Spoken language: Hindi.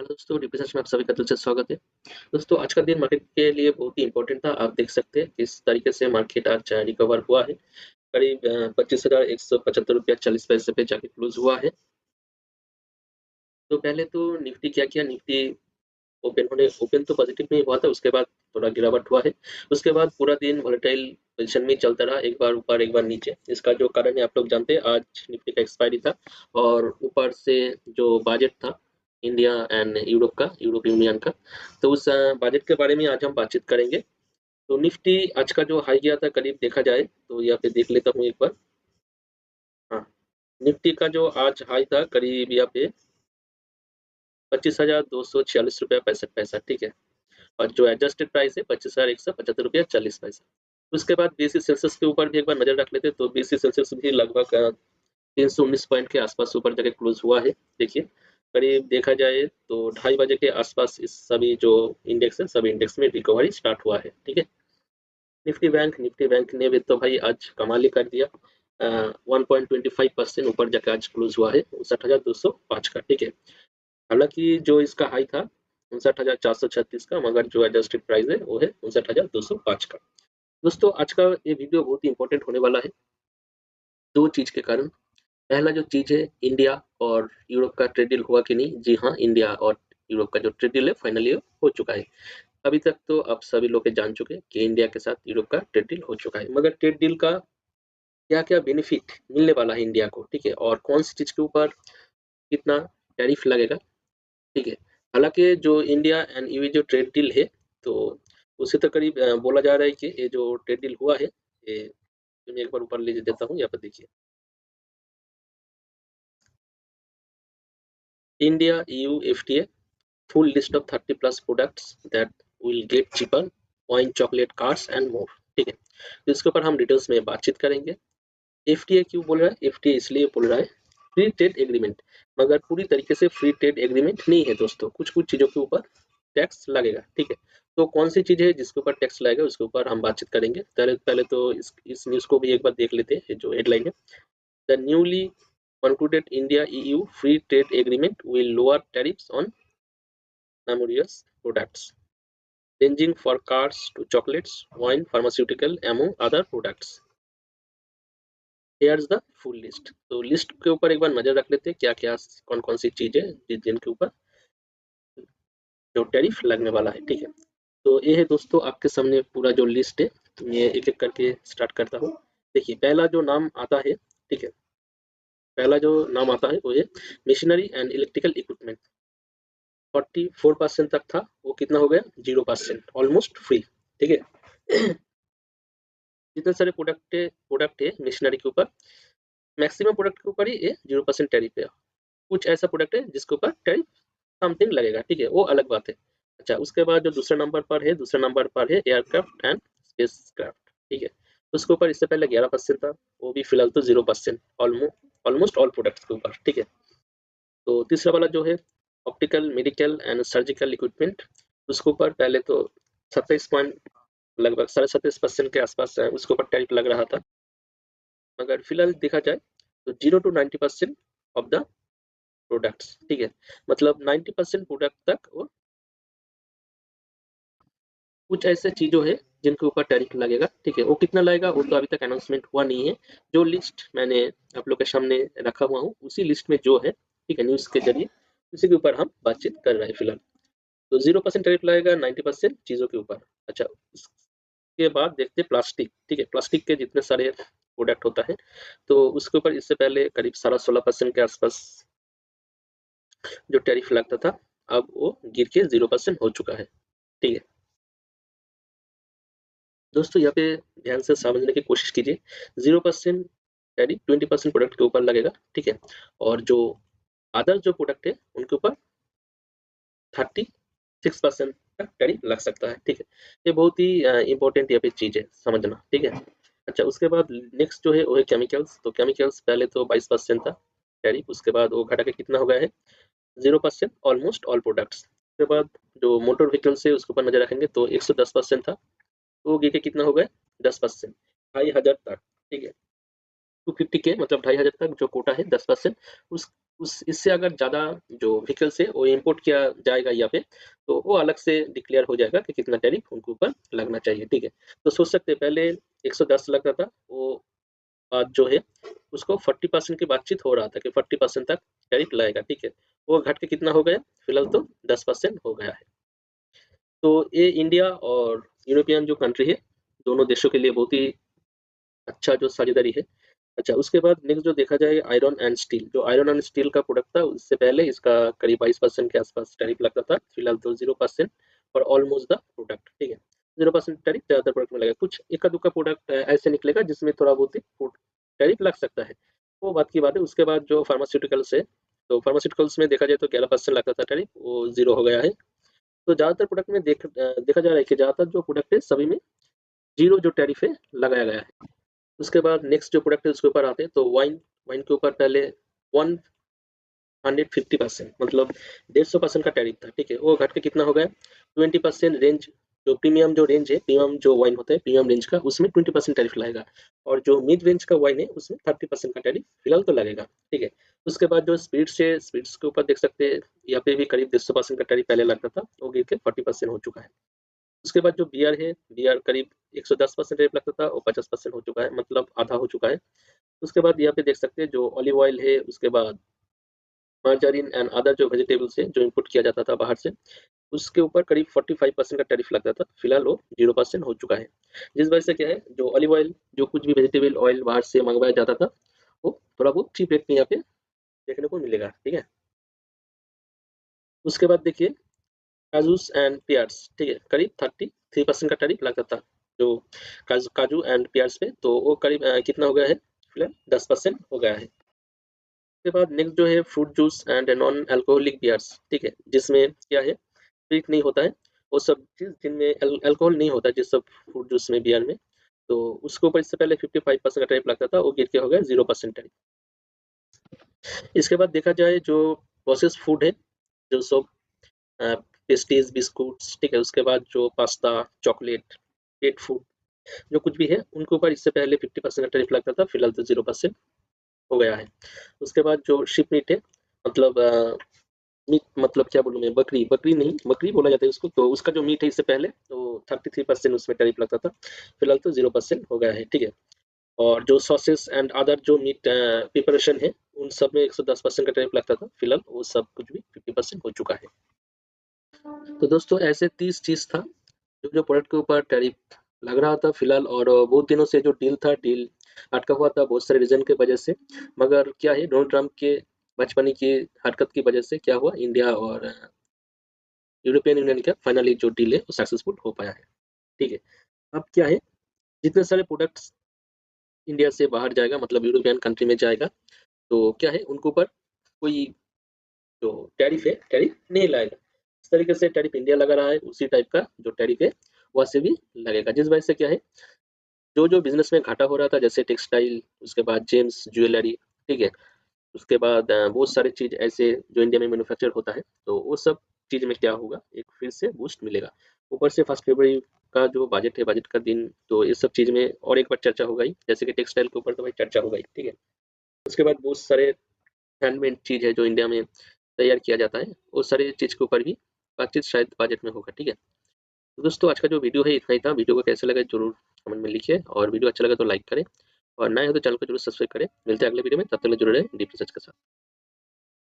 हेलो दोस्तों, डीपी सर्च में आप सभी का दिल से स्वागत है। दोस्तों, आज का दिन मार्केट के लिए बहुत ही इंपॉर्टेंट था। आप देख सकते हैं किस तरीके से मार्केट आज रिकवर हुआ है। करीब 25,175 रुपया 40 पैसे पे जाके क्लोज हुआ है। तो पहले तो निफ्टी क्या किया, निफ्टी ओपन तो पॉजिटिव में हुआ था, उसके बाद थोड़ा गिरावट हुआ है। उसके बाद पूरा दिन वोलेटाइल पोजीशन में चलता रहा, एक बार ऊपर एक बार नीचे। इसका जो कारण है आप लोग जानते हैं, आज निफ्टी का एक्सपायरी था और ऊपर से जो बजट था इंडिया एंड यूरोप का, यूरोप यूनियन का। तो उस बजट के बारे में आज हम बातचीत करेंगे। तो निफ्टी आज का जो हाई गया था, करीब देखा जाए तो यहाँ पे देख लेता हूँ एक बार। हाँ, निफ्टी का जो आज हाई था करीब यहाँ पे 25,246 रुपया 65 पैसा, ठीक है। और जो एडजस्टेड प्राइस है 25,175 रुपया 40 पैसा। उसके बाद बीएसई सेंसेक्स के ऊपर भी एक बार नजर रख लेते, तो बीएसई सेंसेक्स भी लगभग 319 पॉइंट के आसपास ऊपर जाके क्लोज हुआ है। देखिए, करीब देखा जाए तो 2:30 बजे के आसपास इस सभी जो इंडेक्स है, सभी इंडेक्स में रिकवरी स्टार्ट हुआ है, ठीक है। निफ्टी बैंक ने भी तो भाई आज कमाल ही कर दिया। 1.25% ऊपर जाके आज क्लोज हुआ है 59,205 का, ठीक है। हालांकि जो इसका हाई था 59,436 का, मगर जो एडजस्टेड प्राइस है वो है 59,205 का। दोस्तों, आज का ये वीडियो बहुत ही इंपॉर्टेंट होने वाला है दो चीज के कारण। पहला जो चीज है, इंडिया और यूरोप का ट्रेड डील हुआ कि नहीं। जी हाँ, इंडिया और यूरोप का जो ट्रेड डील है फाइनली हो चुका है। अभी तक तो आप सभी लोग जान चुके हैं कि इंडिया के साथ यूरोप का ट्रेड डील हो चुका है, मगर ट्रेड डील का क्या क्या बेनिफिट मिलने वाला है इंडिया को, ठीक है, और कौन सी चीज के ऊपर कितना टैरिफ लगेगा, ठीक है। हालांकि जो इंडिया एंड यूए जो ट्रेड डील है, तो उसे तो करीब बोला जा रहा है कि ये जो ट्रेड डील हुआ है, ये मैं एक बार ऊपर ले देता हूँ, यहाँ पर देखिए। India EU FTA full list of 30 plus products that will get cheaper, wine, chocolate, cars and more, ठीक है। तो इसके ऊपर हम डिटेल्स में बातचीत करेंगे। FTA क्यों बोल रहा है? FTA इसलिए बोल रहा है फ्री ट्रेड एग्रीमेंट, मगर पूरी तरीके से फ्री ट्रेड एग्रीमेंट नहीं है दोस्तों। कुछ कुछ चीजों के ऊपर टैक्स लगेगा, ठीक है। तो कौन सी चीज है जिसके ऊपर टैक्स लगेगा, उसके ऊपर हम बातचीत करेंगे। पहले पहले तो इस न्यूज को भी एक बार देख लेते हैं। जो हेडलाइन है, the newly concluded India EU free trade agreement will lower tariffs on numerous products ranging for cars to chocolates, wine, pharmaceutical, among other products. Here's the full list. तो लिस्ट के ऊपर एक बार नजर रख लेते हैं, क्या क्या कौन कौन सी चीजें जिनके ऊपर जो टैरिफ लगने वाला है, ठीक है। तो ये है दोस्तों आपके सामने पूरा जो लिस्ट है। तो मैं एक एक करके स्टार्ट करता हूँ। देखिए, पहला जो नाम आता है, ठीक है, पहला जो नाम आता है वो है मशीनरी एंड इलेक्ट्रिकल इक्विपमेंट। 44% तक था, वो कितना हो गया 0%, ऑलमोस्ट फ्री, ठीक है। जितने सारे प्रोडक्ट है मशीनरी के ऊपर, मैक्सिमम प्रोडक्ट के ऊपर ही ये 0% टैरिफ है। कुछ ऐसा प्रोडक्ट है जिसके ऊपर टैरिफ समथिंग लगेगा, ठीक है, वो अलग बात है। अच्छा, उसके बाद जो दूसरे नंबर पर है एयरक्राफ्ट एंड स्पेसक्राफ्ट, ठीक है। उसके ऊपर इससे पहले 11% था, वो भी फिलहाल तो 0%, ऑलमोस्ट ऑल प्रोडक्ट्स के ऊपर, ठीक है। तो तीसरा वाला जो है optical, medical and surgical equipment, उसके ऊपर पहले तो 27 पॉइंट लगभग 27.5% के आसपास उसके ऊपर टैरिफ लग रहा था, मगर फिलहाल देखा जाए तो 0 to 90% ऑफ द प्रोडक्ट्स, ठीक है। मतलब 90% प्रोडक्ट तक वो कुछ ऐसे चीजों है जिनके ऊपर टैरिफ लगेगा, ठीक है। वो कितना लगेगा वो तो अभी तक अनाउंसमेंट हुआ नहीं है। जो लिस्ट मैंने आप लोग के सामने रखा हुआ हूँ, उसी लिस्ट में जो है, ठीक है, न्यूज के जरिए उसी के ऊपर हम बातचीत कर रहे हैं फिलहाल। तो 0% टैरिफ लगेगा 90% चीजों के ऊपर। अच्छा, इसके बाद देखते हैं प्लास्टिक, ठीक है। प्लास्टिक के जितने सारे प्रोडक्ट होता है, तो उसके ऊपर इससे पहले करीब 16% के आसपास जो टैरिफ लगता था, अब वो गिर के 0% हो चुका है, ठीक है। दोस्तों, यहाँ पे ध्यान से समझने की कोशिश कीजिए। 0% टैरिफ 20% प्रोडक्ट के ऊपर लगेगा, ठीक है। और जो अदर जो प्रोडक्ट है उनके ऊपर 36% तक टैरिफ लग सकता है, ठीक है। ये बहुत ही इंपॉर्टेंट यहाँ पे चीज है समझना, ठीक है। अच्छा, उसके बाद नेक्स्ट जो है वो है केमिकल्स। तो केमिकल्स पहले तो 22% था टैरिफ, उसके बाद वो घटा के कितना हो गया है 0%, ऑलमोस्ट ऑल प्रोडक्ट्स। उसके बाद जो मोटर व्हीकल्स है उसके ऊपर नजर रखेंगे तो 110% था, तो वो गिर के कितना हो गया 10%, 2,500 तक, ठीक है। 250K मतलब 2,500 तक जो कोटा है 10%, उस इससे अगर ज़्यादा जो व्हीकल्स है वो इंपोर्ट किया जाएगा यहाँ पे, तो वो अलग से डिक्लेयर हो जाएगा कि कितना टैरिफ उनके ऊपर लगना चाहिए, ठीक है। तो सोच सकते हैं पहले 110 लगता था, वो बात जो है उसको 40% की बातचीत हो रहा था कि 40% तक टैरिफ लगेगा, ठीक है। वो घट के कितना हो गया, फिलहाल तो 10% हो गया है। तो ये इंडिया और यूरोपियन जो कंट्री है, दोनों देशों के लिए बहुत ही अच्छा जो साझेदारी है। अच्छा, उसके बाद नेक्स्ट जो देखा जाए आयरन एंड स्टील, जो आयरन एंड स्टील का प्रोडक्ट था उससे पहले इसका करीब 22% के आसपास टैरिफ लगता था, फिलहाल तो 0% और ऑलमोस्ट द प्रोडक्ट, ठीक है। 0% टैरिफ ज़्यादातर प्रोडक्ट में लगेगा, कुछ इक्का दुक्का प्रोडक्ट ऐसे निकलेगा जिसमें थोड़ा बहुत ही टैरिफ लग सकता है, वो बात की बात है। उसके बाद जो फार्मास्यूटिकल्स है, तो फार्मास्यूटिकल्स में देखा जाए तो 11% लगता था टैरिफ, वो जीरो हो गया है। तो ज़्यादातर प्रोडक्ट में देखा जा रहा है कि ज़्यादातर जो प्रोडक्ट है सभी में जीरो जो टैरिफ है लगाया गया है। उसके बाद नेक्स्ट जो प्रोडक्ट है उसके ऊपर आते हैं, तो वाइन वाइन के ऊपर पहले 150% मतलब 150% का टैरिफ था, ठीक है। वो घट के कितना हो गया, 20% रेंज, जो प्रीमियम जो रेंज है, प्रीमियम जो वाइन होता है प्रीमियम रेंज का, उसमें 20% टैरिफ लगेगा, और जो मिड रेंज का वाइन है उसमें 30% का टैरिफ फिलहाल तो लगेगा, ठीक है। उसके बाद जो स्पिरिट्स है, स्पिरिट्स के ऊपर देख सकते हैं यहाँ पे भी करीब 150% का टैरिफ पहले लगता था, वो गिर के 40% हो चुका है। उसके बाद जो बियर है, बियर करीब 110% रेट लगता था, वो 50% हो चुका है, मतलब आधा हो चुका है। उसके बाद यहाँ पे देख सकते हैं जो ऑलिव ऑयल है, उसके बाद मार्जारिन एंड अदर जो वेजिटेबल्स है जो इंपोर्ट किया जाता था बाहर से, उसके ऊपर करीब 45% का टैरिफ लगता था, फिलहाल वो 0% हो चुका है। जिस वजह से क्या है, जो ऑलिव ऑयल, जो कुछ भी वेजिटेबल ऑयल बाहर से मंगवाया जाता था, वो थोड़ा बहुत चीप रेट में यहाँ पे देखने को मिलेगा, ठीक है। उसके बाद देखिए काजूस एंड पियर्स, ठीक है, करीब 33% का टैरिफ लगता था जो काजू काजू एंड पियर्स पे, तो वो करीब कितना हो गया है, फिलहाल 10% हो गया है। उसके बाद नेक्स्ट जो है fruit juice and non alcoholic beers, ठीक है, जिसमें क्या है, स्वीट नहीं होता है, वो सब चीज़ जिनमें अल्कोहल नहीं होता, जिस सब फ्रूट जूस में बियर में, तो उसके ऊपर इससे पहले 55% का टैरिफ लगता था, वो गिर के हो गया 0% टैरिफ। इसके बाद देखा जाए जो प्रोसेस फूड है, जो सब पेस्ट्रीज बिस्कुट्स, ठीक है, उसके बाद जो पास्ता चॉकलेट पेट फूड जो कुछ भी है, उनके ऊपर इससे पहले 50% का टैरिफ लगता था, फिलहाल तो 0% हो गया है। उसके बाद जो शिप मीट है, मतलब मीट मतलब क्या बोलूँ मैं, बकरी बकरी नहीं, बकरी बोला जाता है उसको, तो उसका जो मीट है इससे पहले तो 33% उसमें टैरिफ लगता था, फिलहाल तो 0% हो गया है, ठीक है। और जो सॉसेस एंड अदर जो मीट प्रिपरेशन है, उन सब में 110% का टैरिफ लगता था, फिलहाल वो सब कुछ भी 50% हो चुका है। तो दोस्तों ऐसे 30 चीज़ था जो जो प्रोडक्ट के ऊपर टैरिफ लग रहा था फिलहाल, और बहुत दिनों से जो डील था, डील अटका हुआ था बहुत सारे रीजन के वजह से। मगर क्या है, डोनाल्ड ट्रंप के बचपने की हरकत की वजह से क्या हुआ, इंडिया और यूरोपियन यूनियन का फाइनली जो डील है वो सक्सेसफुल हो पाया है, ठीक है। अब क्या है, जितने सारे प्रोडक्ट्स इंडिया से बाहर जाएगा, मतलब यूरोपियन कंट्री में जाएगा, तो क्या है उनके ऊपर कोई जो टैरिफ है, टैरिफ नहीं लगाएगा। इस तरीके से टैरिफ इंडिया लगा रहा है, उसी टाइप का जो टैरिफ है वहाँ से भी लगेगा, जिस वजह से क्या है, जो जो बिजनेस में घाटा हो रहा था, जैसे टेक्सटाइल, उसके बाद जेम्स ज्वेलरी, ठीक है, उसके बाद बहुत सारे चीज ऐसे जो इंडिया में मैन्युफैक्चर होता है, तो वो सब चीज में क्या होगा, एक फिर से बूस्ट मिलेगा। ऊपर से 1 फरवरी का जो बजट है, बजट का दिन, तो ये सब चीज में और एक बार चर्चा हो गई, जैसे कि टेक्सटाइल के ऊपर तो भाई चर्चा हो गई, ठीक है। उसके बाद बहुत सारे हैंडमेड चीज है जो इंडिया में तैयार किया जाता है, वो सारी चीज के ऊपर भी बातचीत शायद बजट में होगा, ठीक है। तो दोस्तों आज का जो वीडियो है इतना ही था, वीडियो को कैसा लगा जरूर कमेंट में लिखिए, और वीडियो अच्छा लगा तो लाइक करें, और नए हो तो चैनल को जरूर सब्सक्राइब करें। मिलते हैं अगले वीडियो में, तब तक के लिए जुड़े रहें डीप रिसर्च के साथ।